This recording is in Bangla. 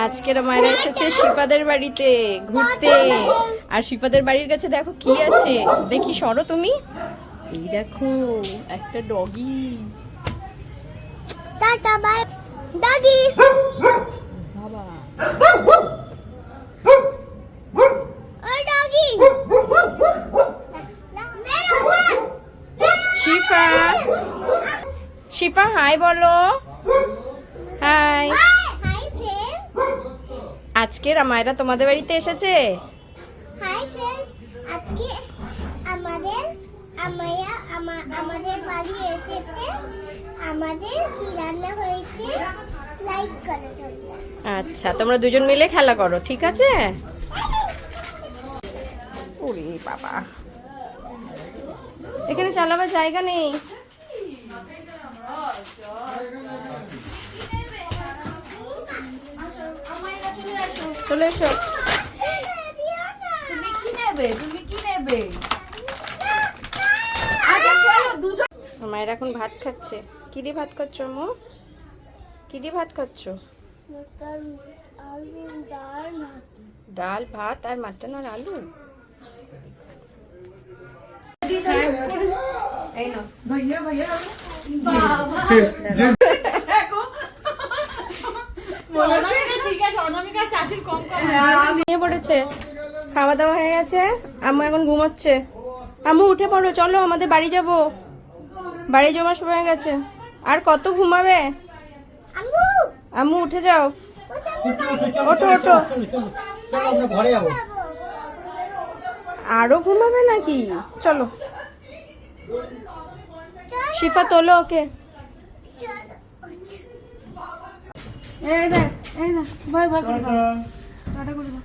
আজকের মায়েরা এসেছে শিপাদের বাড়িতে ঘুরতে। আর শিপাদের বাড়ির কাছে দেখো কি আছে, দেখি সরো তুমি। এই দেখো একটা ডগি। Tata bye doggy. বাবা ওই ডগি। শিপা, শিপা হাই বলো। হাই। Hi friends. আজকের মায়েরা তোমাদের বাড়িতে এসেছে। হাই ফ্রেন্ডস, আজকে আমাদের বাড়ি এসেছে। আমাদের কি রান্না হয়েছে লাইক করো তোমরা। আচ্ছা, তোমরা দুজন মিলে খেলা করো, ঠিক আছে? ওরে বাবা, এখানে চালাবার জায়গা নেই। চলে এসো। তুমি কি নেবে? মায়ের এখন ভাত খাচ্ছে। কি দিয়ে ভাত খাচ্ছ মো? কি দিয়ে ভাত খাচ্ছ? ডাল ভাত আর মাটন আর আলু। এই নাও। নিয়ে পড়েছে, খাওয়া দাওয়া হয়ে গেছে। আম্মু এখন ঘুমোচ্ছে। আম্মু উঠে পড়ো, চলো আমাদের বাড়ি যাব। বাড়ি যাওয়ার সময় হয়ে গেছে। আর কত ঘুমাবে? আম্মু উঠে যাও, ওঠো ওঠো। আরো ঘুমাবে নাকি? চলো শিফা তোলো ওকে। এই দেখ, ভয় ভয় করে টাটা করে দাও।